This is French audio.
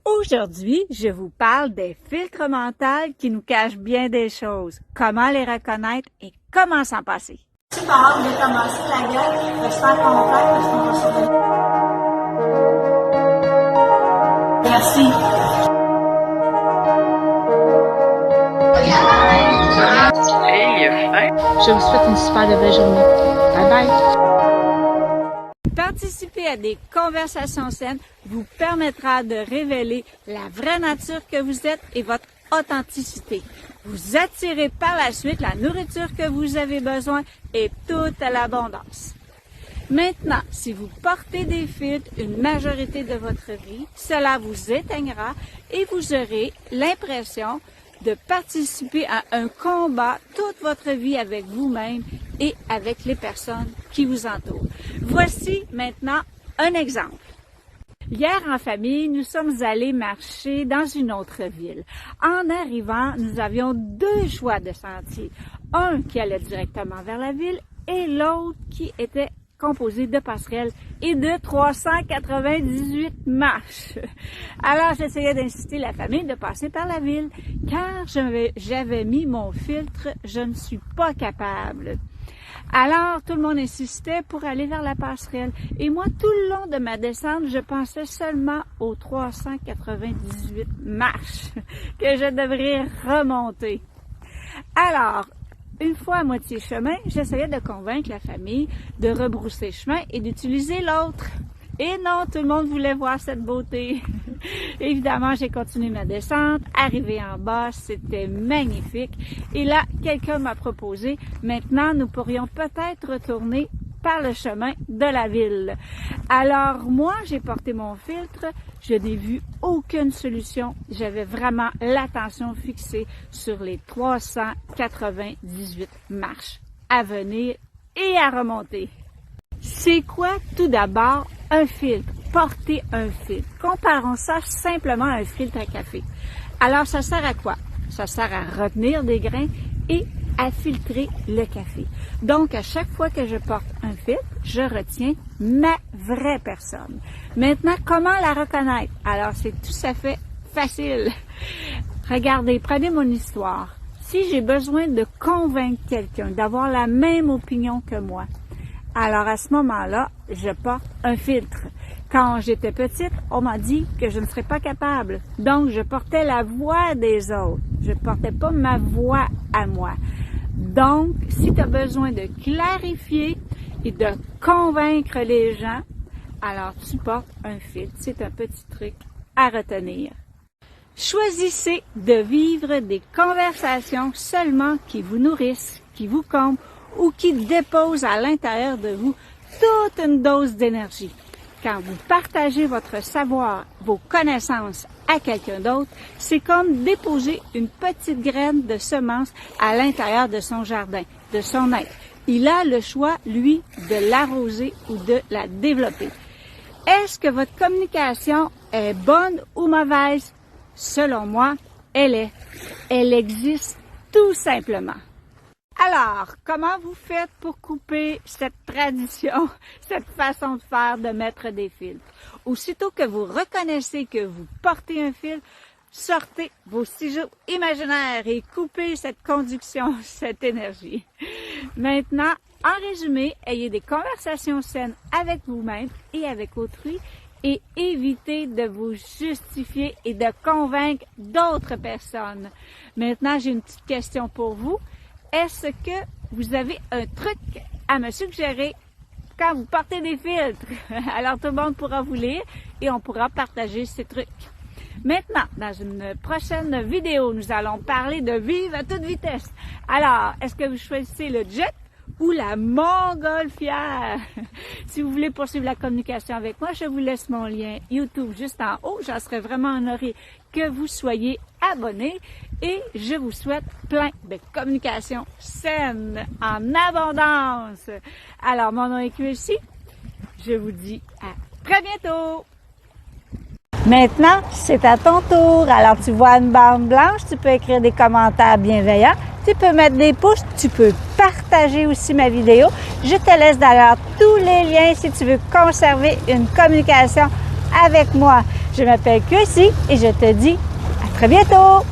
Aujourd'hui, je vous parle des filtres mentaux qui nous cachent bien des choses, comment les reconnaître et comment s'en passer. Super hâte de commencer la gueule, j'espère qu'on va parce qu'on va se donner. Merci. Je vous souhaite une super belle journée. Bye bye. Participer à des conversations saines vous permettra de révéler la vraie nature que vous êtes et votre authenticité. Vous attirez par la suite la nourriture que vous avez besoin et toute l'abondance. Maintenant, si vous portez des filtres une majorité de votre vie, cela vous éteindra et vous aurez l'impression de participer à un combat toute votre vie avec vous-même et avec les personnes qui vous entourent. Voici maintenant un exemple. Hier, en famille, nous sommes allés marcher dans une autre ville. En arrivant, nous avions deux choix de sentiers. Un qui allait directement vers la ville et l'autre qui était composé de passerelles et de 398 marches. Alors, j'essayais d'inciter la famille de passer par la ville, car j'avais mis mon filtre « Je ne suis pas capable ». Alors, tout le monde insistait pour aller vers la passerelle. Et moi, tout le long de ma descente, je pensais seulement aux 398 marches que je devrais remonter. Alors, une fois à moitié chemin, j'essayais de convaincre la famille de rebrousser chemin et d'utiliser l'autre. Et non, tout le monde voulait voir cette beauté. Évidemment, j'ai continué ma descente. Arrivé en bas, c'était magnifique. Et là, quelqu'un m'a proposé, maintenant, nous pourrions peut-être retourner par le chemin de la ville. Alors, moi, j'ai porté mon filtre. Je n'ai vu aucune solution. J'avais vraiment l'attention fixée sur les 398 marches à venir et à remonter. C'est quoi, tout d'abord, un filtre? Porter un filtre. Comparons ça simplement à un filtre à café. Alors, ça sert à quoi? Ça sert à retenir des grains et à filtrer le café. Donc, à chaque fois que je porte un filtre, je retiens ma vraie personne. Maintenant, comment la reconnaître? Alors, c'est tout à fait facile. Regardez, prenez mon histoire. Si j'ai besoin de convaincre quelqu'un, d'avoir la même opinion que moi, alors à ce moment-là, je porte un filtre. Quand j'étais petite, on m'a dit que je ne serais pas capable. Donc, je portais la voix des autres. Je ne portais pas ma voix à moi. Donc, si tu as besoin de clarifier et de convaincre les gens, alors tu portes un filtre. C'est un petit truc à retenir. Choisissez de vivre des conversations seulement qui vous nourrissent, qui vous comblent ou qui déposent à l'intérieur de vous toute une dose d'énergie. Quand vous partagez votre savoir, vos connaissances à quelqu'un d'autre, c'est comme déposer une petite graine de semence à l'intérieur de son jardin, de son être. Il a le choix, lui, de l'arroser ou de la développer. Est-ce que votre communication est bonne ou mauvaise? Selon moi, elle est. Elle existe tout simplement. Alors, comment vous faites pour couper cette tradition, cette façon de faire, de mettre des filtres? Aussitôt que vous reconnaissez que vous portez un filtre, sortez vos ciseaux imaginaires et coupez cette conduction, cette énergie. Maintenant, en résumé, ayez des conversations saines avec vous-même et avec autrui et évitez de vous justifier et de convaincre d'autres personnes. Maintenant, j'ai une petite question pour vous. Est-ce que vous avez un truc à me suggérer quand vous portez des filtres? Alors, tout le monde pourra vous lire et on pourra partager ces trucs. Maintenant, dans une prochaine vidéo, nous allons parler de vivre à toute vitesse. Alors, est-ce que vous choisissez le jet ou la montgolfière? Si vous voulez poursuivre la communication avec moi, je vous laisse mon lien YouTube juste en haut. J'en serais vraiment honorée que vous soyez abonnés et je vous souhaite plein de communication saine, en abondance. Alors, mon nom est QSI. Je vous dis à très bientôt. Maintenant, c'est à ton tour. Alors, tu vois une bande blanche, tu peux écrire des commentaires bienveillants, tu peux mettre des pouces, tu peux partager aussi ma vidéo. Je te laisse d'ailleurs tous les liens si tu veux conserver une communication avec moi. Je m'appelle Chrissy et je te dis à très bientôt!